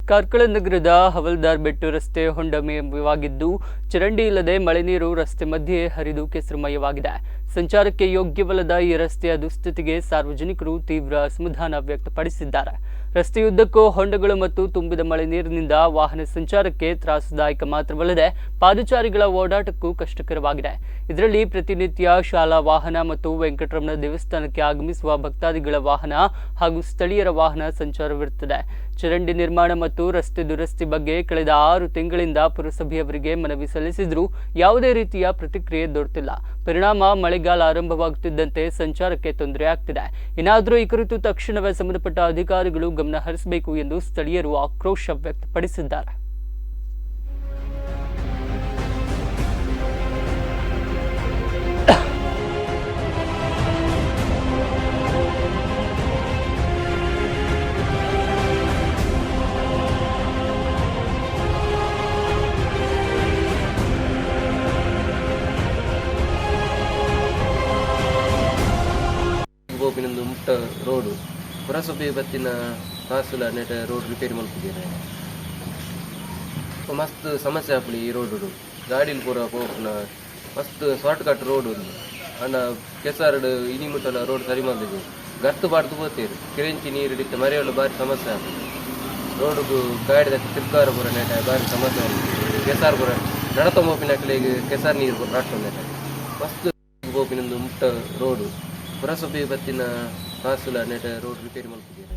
ಕಾರ್ಕಳ ನಗರದ ಹವಲ್ದಾರ್ ಬೆಟ್ಟು ರಸ್ತೆ ಹೊಂಡಮಯವಾಗಿದ್ದು ಚರಂಡಿ ಇಲ್ಲದೆ ಮಳೆ ನೀರು ರಸ್ತೆ ಮಧ್ಯೆ ಹರಿದು ಕೆಸರುಮಯವಾಗಿದೆ. ಸಂಚಾರಕ್ಕೆ ಯೋಗ್ಯವಲ್ಲದ ಈ ರಸ್ತೆಯ ದುಸ್ಥಿತಿಗೆ ಸಾರ್ವಜನಿಕರು ತೀವ್ರ ಅಸಮಾಧಾನ ವ್ಯಕ್ತಪಡಿಸಿದ್ದಾರೆ. ರಸ್ತೆಯುದ್ದಕ್ಕೂ ಹೊಂಡಗಳು ಮತ್ತು ತುಂಬಿದ ಮಳೆ ನೀರಿನಿಂದ ವಾಹನ ಸಂಚಾರಕ್ಕೆ ತ್ರಾಸದಾಯಕ ಮಾತ್ರವಲ್ಲದೆ ಪಾದಚಾರಿಗಳ ಓಡಾಟಕ್ಕೂ ಕಷ್ಟಕರವಾಗಿದೆ. ಇದರಲ್ಲಿ ಪ್ರತಿನಿತ್ಯ ಶಾಲಾ ವಾಹನ ಮತ್ತು ವೆಂಕಟರಮಣ ದೇವಸ್ಥಾನಕ್ಕೆ ಆಗಮಿಸುವ ಭಕ್ತಾದಿಗಳ ವಾಹನ ಹಾಗೂ ಸ್ಥಳೀಯರ ವಾಹನ ಸಂಚಾರವಿರುತ್ತದೆ. ಚರಂಡಿ ನಿರ್ಮಾಣ ಮತ್ತು ರಸ್ತೆ ದುರಸ್ತಿ ಬಗ್ಗೆ ಕಳೆದ 6 ತಿಂಗಳಿಂದ ಪುರಸಭೆಯವರಿಗೆ ಮನವಿ ಸಲ್ಲಿಸಿದ್ರೂ ಯಾವುದೇ ರೀತಿಯ ಪ್ರತಿಕ್ರಿಯೆ ದೊರೆತಿಲ್ಲ. ಪರಿಣಾಮ ಮಳೆಗಾಲ ಆರಂಭವಾಗುತ್ತಿದ್ದಂತೆ ಸಂಚಾರಕ್ಕೆ ತೊಂದರೆ ಆಗ್ತಿದೆ. ಇನ್ನಾದರೂ ಈ ಕುರಿತು ತಕ್ಷಣವೇ ಸಂಬಂಧಪಟ್ಟ ಅಧಿಕಾರಿಗಳು ಗಮನ ಹರಿಸಬೇಕು ಎಂದು ಸ್ಥಳೀಯರು ಆಕ್ರೋಶ ವ್ಯಕ್ತಪಡಿಸಿದ್ದಾರೆ. ಗೋಪಿನೊಂದು ಮುಟ್ಟ ರೋಡು ಪುರಸಭೆ ಬತ್ತಿನ ಕಾಸುಲ ನೆಟ ರೋಡ್ ರಿಪೇರಿ ಮಲ್ಪಿದ್ದೀರ ಮಸ್ತ್ ಸಮಸ್ಯೆ ಆಪಲಿ ಈ ರೋಡ್ ಗಾಡಿಲಿ ಪೂರ ಪೋಪುನ ಮಸ್ತ್ ಶಾರ್ಟ್ ಕಟ್ ರೋಡ್ ಒಂದು ಅಂಡ ಕೆಸರಡು ಇನಿ ಮುಟ್ಟಲ ರೋಡ್ ಸರಿ ಮಾಡಿದ್ವಿ ಗರ್ತು ಬಾರ್ದು ಹೋಗ್ತೀರಿ ಕಿರೆಂಚಿ ನೀರು ಹಿಡಿತ ಮರೆಯಲು ಭಾರಿ ಸಮಸ್ಯೆ ಆಪಲಿ ರೋಡ್ಗೂ ಗಾಡಿದ ತಿರ್ಕಾರ ಪೂರ ನೆಟ ಭಾರಿ ಸಮಸ್ಯೆ ಆಗಿದೆ. ಕೆಸಾರ್ ಪೂರ ನಡತ ಮೋಪಿನ ಕಲೆಗೆ ಕೆಸಾರ್ ನೀರು ಪೂರ ರಾಷ್ಟ್ರ ನೆಟ ಮಸ್ತ್ ಗೋಪಿನೊಂದು ಮುಟ್ಟ ರೋಡು ಪುರಸಭೆ ಬತ್ತಿನ ಕಾಸುಲ ನೆಟ ರೋಡ್ ರಿಪೇರಿ ಮಲ್ಪಿದ್ದೀರ.